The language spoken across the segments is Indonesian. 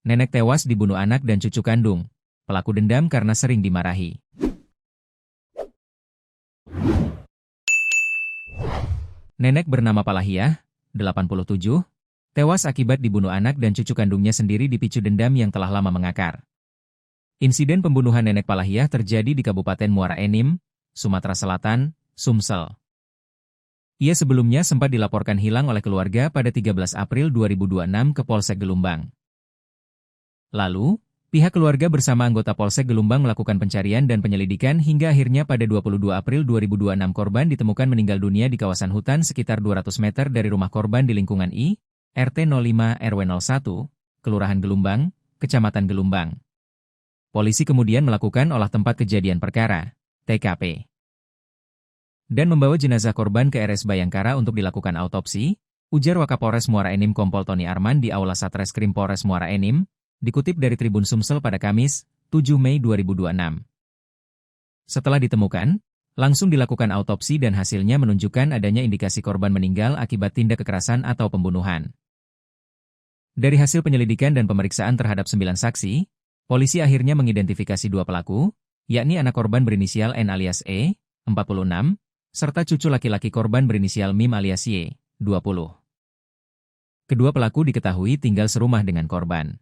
Nenek tewas dibunuh anak dan cucu kandung. Pelaku dendam karena sering dimarahi. Nenek bernama Palahiah, 87, tewas akibat dibunuh anak dan cucu kandungnya sendiri dipicu dendam yang telah lama mengakar. Insiden pembunuhan nenek Palahiah terjadi di Kabupaten Muara Enim, Sumatera Selatan, Sumsel. Ia sebelumnya sempat dilaporkan hilang oleh keluarga pada 13 April 2026 ke Polsek Gelumbang. Lalu, pihak keluarga bersama anggota Polsek Gelumbang melakukan pencarian dan penyelidikan hingga akhirnya pada 22 April 2026 korban ditemukan meninggal dunia di kawasan hutan sekitar 200 meter dari rumah korban di lingkungan I, RT 05 RW 01, Kelurahan Gelumbang, Kecamatan Gelumbang. Polisi kemudian melakukan olah tempat kejadian perkara, TKP, dan membawa jenazah korban ke RS Bayangkara untuk dilakukan autopsi, ujar Wakapolres Muara Enim Kompol Tony Arman di Aula Satreskrim Polres Muara Enim, dikutip dari Tribun Sumsel pada Kamis, 7 Mei 2026. Setelah ditemukan, langsung dilakukan autopsi dan hasilnya menunjukkan adanya indikasi korban meninggal akibat tindak kekerasan atau pembunuhan. Dari hasil penyelidikan dan pemeriksaan terhadap 9 saksi, polisi akhirnya mengidentifikasi 2 pelaku, yakni anak korban berinisial N alias E, 46, serta cucu laki-laki korban berinisial Mim alias Y, 20. Kedua pelaku diketahui tinggal serumah dengan korban.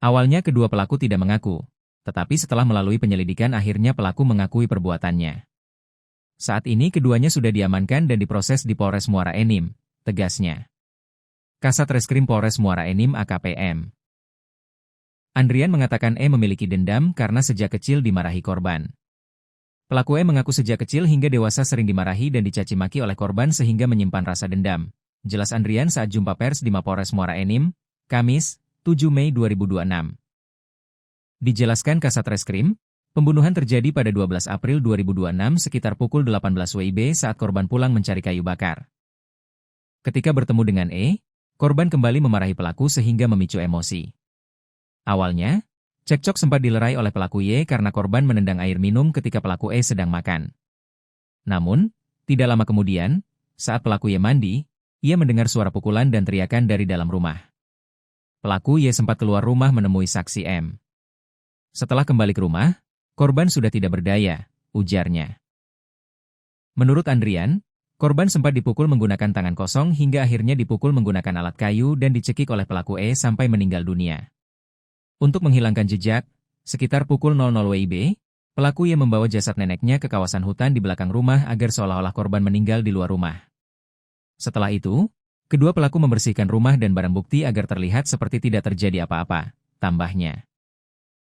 Awalnya kedua pelaku tidak mengaku, tetapi setelah melalui penyelidikan akhirnya pelaku mengakui perbuatannya. Saat ini keduanya sudah diamankan dan diproses di Polres Muara Enim, tegasnya. Kasat Reskrim Polres Muara Enim AKPM Andrian mengatakan E memiliki dendam karena sejak kecil dimarahi korban. Pelaku E mengaku sejak kecil hingga dewasa sering dimarahi dan dicaci maki oleh korban sehingga menyimpan rasa dendam. Jelas Andrian saat jumpa pers di Mapolres Muara Enim, Kamis, 7 Mei 2026. Dijelaskan Kasat Reskrim, pembunuhan terjadi pada 12 April 2026 sekitar pukul 18 WIB saat korban pulang mencari kayu bakar. Ketika bertemu dengan E, korban kembali memarahi pelaku sehingga memicu emosi. Awalnya, cekcok sempat dilerai oleh pelaku Y karena korban menendang air minum ketika pelaku E sedang makan. Namun, tidak lama kemudian, saat pelaku Y mandi, ia mendengar suara pukulan dan teriakan dari dalam rumah. Pelaku Y sempat keluar rumah menemui saksi M. Setelah kembali ke rumah, korban sudah tidak berdaya, ujarnya. Menurut Andrian, korban sempat dipukul menggunakan tangan kosong hingga akhirnya dipukul menggunakan alat kayu dan dicekik oleh pelaku E sampai meninggal dunia. Untuk menghilangkan jejak, sekitar pukul 00 WIB, pelaku Y membawa jasad neneknya ke kawasan hutan di belakang rumah agar seolah-olah korban meninggal di luar rumah. Setelah itu, kedua pelaku membersihkan rumah dan barang bukti agar terlihat seperti tidak terjadi apa-apa, tambahnya.